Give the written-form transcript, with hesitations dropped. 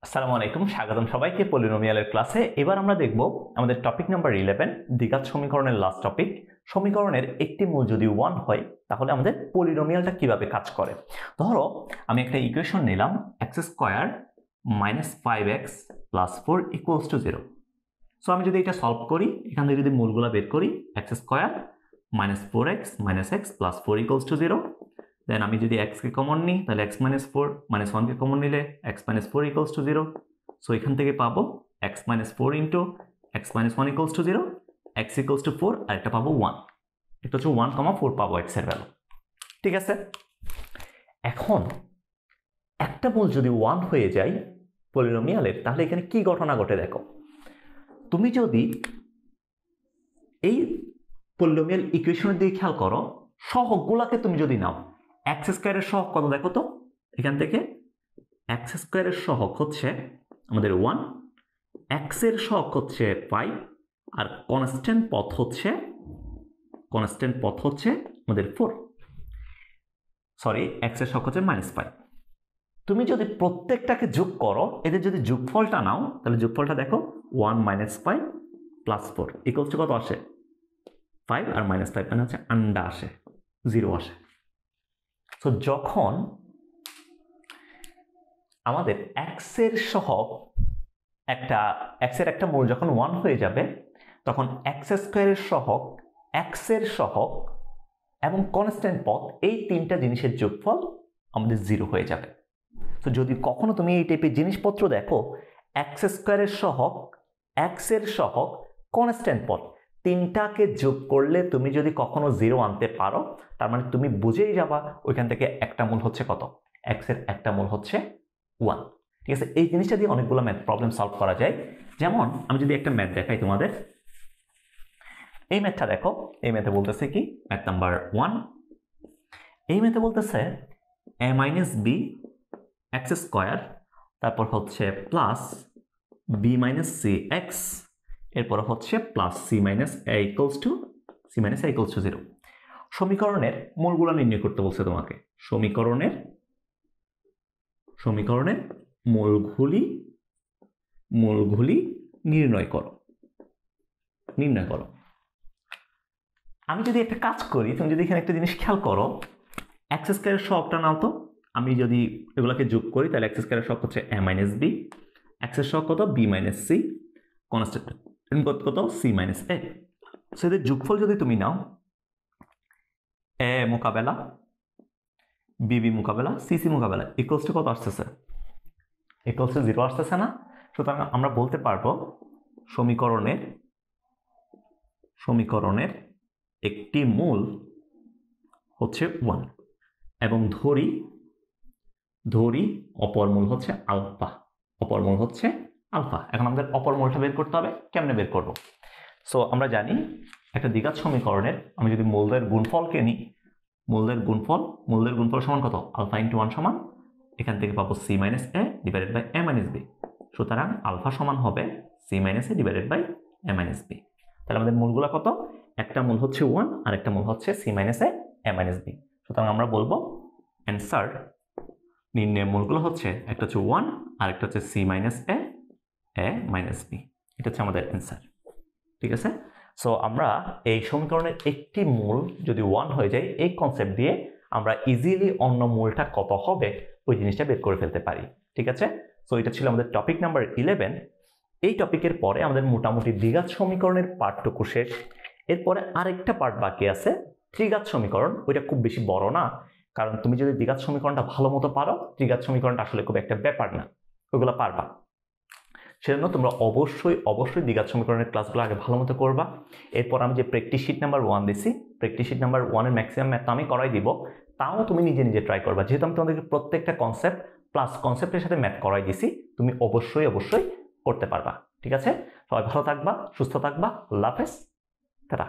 আসসালামু আলাইকুম, স্বাগতম সবাইকে পলিনোমিয়ালের ক্লাসে। এবার আমরা দেখব আমাদের টপিক নাম্বার 11, দ্বিঘাত সমীকরণের লাস্ট টপিক। সমীকরণের একটি মূল যদি 1 হয় তাহলে আমাদের পলিনোমিয়ালটা কিভাবে কাজ করে। ধরো আমি একটা ইকুয়েশন নিলাম x² - 5x + 4 = 0। সো আমি যদি এটা সলভ করি, এখান থেকে যদি মূলগুলো বের করি, x² - 4x - x + 4 = 0। দেন আমি যদি x কে কমন নিই তাহলে x - 4 - 1 কে কমন নিলে x - 4 = 0। সো এখান থেকে পাবো x - 4 × x - 1 = 0, x = 4, আর একটা পাবো 1। এটা হচ্ছে 1, 4 পাবো x এর ভ্যালু। ঠিক আছে, এখন একটা মূল যদি 1 হয়ে যায় পলিনোমিয়ালের, তাহলে এখানে কি ঘটনা ঘটে দেখো। তুমি যদি এই পলিনোমিয়াল ইকুয়েশনের দিকে খেয়াল করো, সহগগুলাকে তুমি যদি নাও, x² এর সহগ কত দেখো তো। এখান থেকে x² এর সহগ হচ্ছে আমাদের 1, x এর সহগ হচ্ছে 5, আর কনস্ট্যান্ট পথ হচ্ছে আমাদের 4। সরি, x এর সহগ হচ্ছে -5। তুমি যদি প্রত্যেকটাকে যোগ করো, এদের যদি যোগফলটা নাও, তাহলে যোগফলটা দেখো 1 - 5 + 4 = কত আসে? 5, আর -5 মানে হচ্ছে আন্ডা আসে, 0 আসে। তো যখন আমাদের x এর সহগ x এর একটা মূল যখন 1 হয়ে যাবে, তখন x² এর সহগ, x এর সহগ এবং কনস্ট্যান্ট পথ, এই তিনটা জিনিসের যোগফল আমাদের 0 হয়ে যাবে। তো যদি কখনো তুমি এই টাইপের জিনিসপত্র দেখো, x² এর সহগ, x এর সহগ, কনস্ট্যান্ট পথ, তিনটাকে যোগ করলে তুমি যদি কখনো 0 আনতে পারো, তার মানে তুমি বুঝেই যাবা ওইখান থেকে একটা মূল হচ্ছে কত, x এর একটা মূল হচ্ছে 1। ঠিক আছে, এই জিনিসটা দিয়ে অনেকগুলো ম্যাথ প্রবলেম সলভ করা যায়। যেমন আমি যদি একটা ম্যাথ দেখাই তোমাদের, এই ম্যাথটা দেখো। এই ম্যাথে বলতেছে কি, ম্যাথ নাম্বার 1, এই ম্যাথে বলতেছে a - b x², তারপর হচ্ছে প্লাস b - c x, এরপর হচ্ছে প্লাস c - a = 0। সমীকরণের মূলগুলো নির্ণয় করতে বলছে তোমাকে। সমীকরণের মূলগুলি নির্ণয় করো। আমি যদি একটা কাজ করি, তুমি যদি এখানে একটা জিনিস খেয়াল করো, x² এর সহগটা নাও তো। আমি যদি এগুলোকে যোগ করি তাহলে x² এর সহগ হচ্ছে a - b, x এর সহগ কত, b - c, কনস্ট্যান্ট কত, c - a। সো এদের যোগফল যদি তুমি নাও, a মোকাবেলা b মোকাবেলা c মোকাবেলা = কত আসতেছে, = 0 আসতেছে না। সুতরাং আমরা বলতে পারবো সমীকরণের একটি মূল হচ্ছে 1, এবং ধরি অপর মূল হচ্ছে আলফা। এখন আমাদের অপর মূলটা বের করতে হবে। কেমনে বের করব? সো আমরা জানি একটা দ্বিঘাত সমীকরণের আমি যদি মূলদের গুণফলকে নিই, মূলদের গুণফল সমান কত, আলফা × 1 সমান, এখান থেকে পাবো c - a / a - b। সুতরাং আলফা সমান হবে c - a / a - b। তাহলে আমাদের মূলগুলো কত, একটা মূল হচ্ছে 1 আর একটা মূল হচ্ছে c - a - b। সুতরাং আমরা বলবো অ্যান্সার নির্ণয়ের মূলগুলো হচ্ছে, একটা হচ্ছে 1 আর একটা হচ্ছে c - a - b। এটা হচ্ছে আমাদের অ্যান্সার। ঠিক আছে, সো আমরা এই সমীকরণের একটি মূল যদি 1 হয়ে যায়, এই কনসেপ্ট দিয়ে আমরা ইজিলি অন্য মূলটা কত হবে ওই জিনিসটা বের করে ফেলতে পারি। ঠিক আছে, সো এটা ছিল আমাদের টপিক নাম্বার 11। এই টপিকের পরে আমাদের মোটামুটি দ্বিঘাত সমীকরণের পার্টটুকু শেষ। এরপরে আরেকটা পার্ট বাকি আছে, ত্রিঘাত সমীকরণ। ওইটা খুব বেশি বড় না, কারণ তুমি যদি দ্বিঘাত সমীকরণটা ভালো মতো পারো, ত্রিঘাত সমীকরণটা আসলে খুব একটা ব্যাপার না, ওইগুলো পারবা। সেজন্য তোমরা অবশ্যই দ্বিঘাত সমীকরণের ক্লাসগুলো আগে ভালো মতো করবা। এরপর আমি যে প্র্যাকটিস শিট নাম্বার 1 দিছি, প্র্যাকটিস শিট নাম্বার 1 এর ম্যাক্সিমাম ম্যাথ আমি করাই দিব। তাও তুমি নিজে ট্রাই করবা, যেহেতু আমি তোমাদেরকে প্রত্যেকটা কনসেপ্ট প্লাস কনসেপ্টের সাথে ম্যাথ করাই দিছি, তুমি অবশ্যই করতে পারবা। ঠিক আছে, সবাই ভালো থাকবা, সুস্থ থাকবা। আল্লাহ হাফেজ, টাটা।